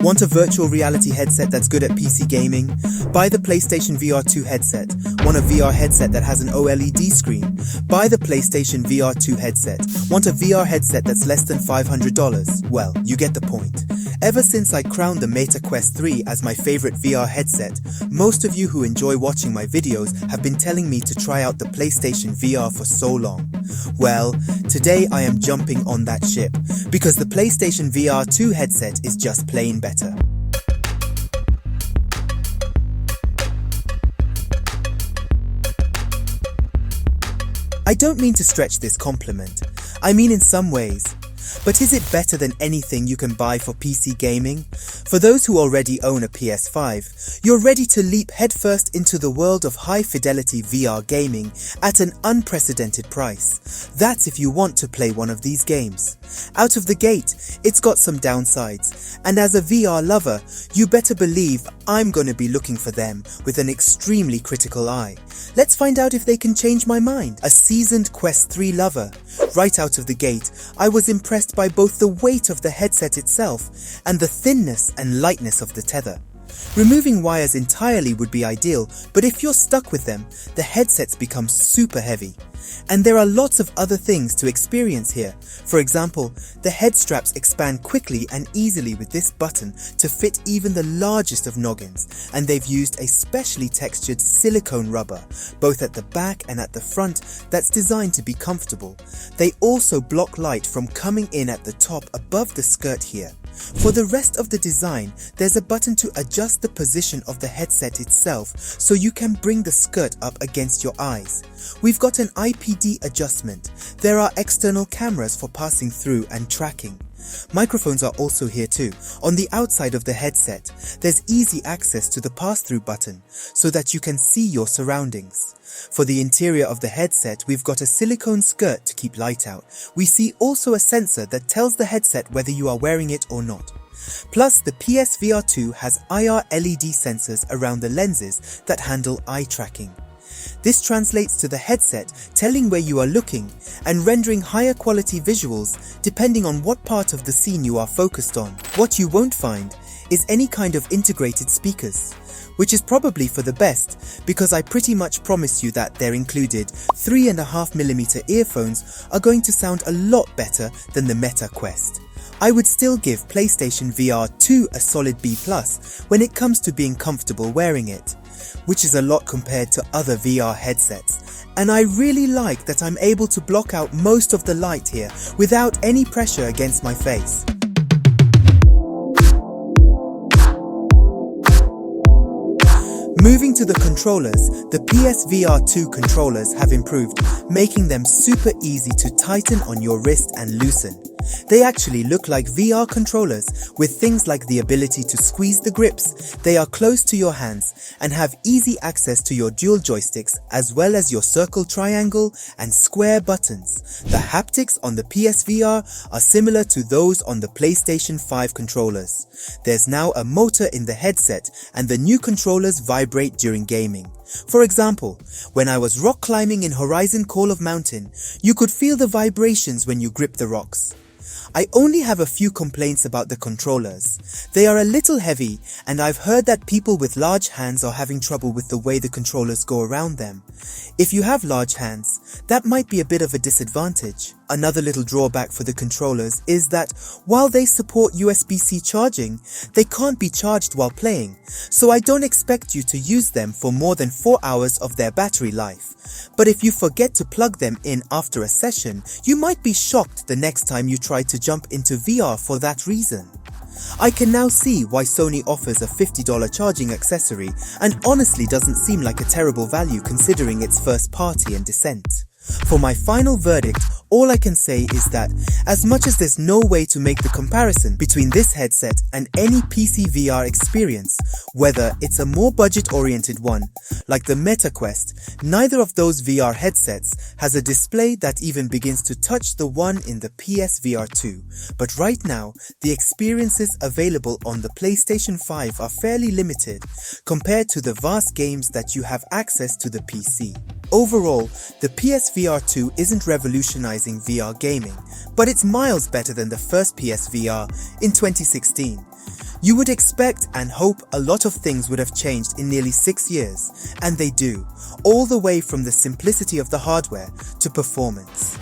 Want a virtual reality headset that's good at PC gaming? Buy the PlayStation VR 2 headset. Want a VR headset that has an OLED screen? Buy the PlayStation VR 2 headset. Want a VR headset that's less than $500? Well, you get the point. Ever since I crowned the Meta Quest 3 as my favorite VR headset, most of you who enjoy watching my videos have been telling me to try out the PlayStation VR for so long. Well, today I am jumping on that ship, because the PlayStation VR 2 headset is just plain better. I don't mean to stretch this compliment. I mean in some ways. But is it better than anything you can buy for PC gaming? For those who already own a PS5, you're ready to leap headfirst into the world of high-fidelity VR gaming at an unprecedented price. That's if you want to play one of these games. Out of the gate, it's got some downsides, and as a VR lover, you better believe I'm gonna be looking for them with an extremely critical eye. Let's find out if they can change my mind. A seasoned Quest 3 lover, right out of the gate, I was impressed by both the weight of the headset itself and the thinness and lightness of the tether. Removing wires entirely would be ideal, but if you're stuck with them, the headsets become super heavy. And there are lots of other things to experience here. For example, the head straps expand quickly and easily with this button to fit even the largest of noggins, and they've used a specially textured silicone rubber, both at the back and at the front, that's designed to be comfortable. They also block light from coming in at the top above the skirt here. For the rest of the design, there's a button to adjust the position of the headset itself so you can bring the skirt up against your eyes. We've got an IPD adjustment. There are external cameras for passing through and tracking. Microphones are also here too. On the outside of the headset, there's easy access to the pass-through button so that you can see your surroundings. For the interior of the headset, we've got a silicone skirt to keep light out. We see also a sensor that tells the headset whether you are wearing it or not. Plus, the PSVR 2 has IR LED sensors around the lenses that handle eye tracking. This translates to the headset telling where you are looking and rendering higher quality visuals depending on what part of the scene you are focused on. What you won't find is any kind of integrated speakers, which is probably for the best, because I pretty much promise you that they're included 3.5mm earphones are going to sound a lot better than the Meta Quest. I would still give PlayStation VR 2 a solid B+ when it comes to being comfortable wearing it, which is a lot compared to other VR headsets. And I really like that I'm able to block out most of the light here without any pressure against my face. Moving to the controllers, the PSVR 2 controllers have improved, making them super easy to tighten on your wrist and loosen. They actually look like VR controllers with things like the ability to squeeze the grips. They are close to your hands and have easy access to your dual joysticks as well as your circle, triangle and square buttons. The haptics on the PSVR are similar to those on the PlayStation 5 controllers. There's now a motor in the headset and the new controllers vibrate during gaming. For example, when I was rock climbing in Horizon Call of Mountain, you could feel the vibrations when you grip the rocks. I only have a few complaints about the controllers. They are a little heavy, and I've heard that people with large hands are having trouble with the way the controllers go around them. If you have large hands, that might be a bit of a disadvantage. Another little drawback for the controllers is that while they support USB-C charging, they can't be charged while playing, so I don't expect you to use them for more than 4 hours of their battery life. But if you forget to plug them in after a session, you might be shocked the next time you try to jump into VR for that reason. I can now see why Sony offers a $50 charging accessory, and honestly doesn't seem like a terrible value considering it's first party and decent. For my final verdict, all I can say is that as much as there's no way to make the comparison between this headset and any PC VR experience, whether it's a more budget-oriented one, like the Meta Quest, neither of those VR headsets has a display that even begins to touch the one in the PSVR 2. But right now, the experiences available on the PlayStation 5 are fairly limited compared to the vast games that you have access to the PC. Overall, the PSVR 2 isn't revolutionizing VR gaming, but it's miles better than the first PSVR in 2016. You would expect and hope a lot of things would have changed in nearly 6 years, and they do, all the way from the simplicity of the hardware to performance.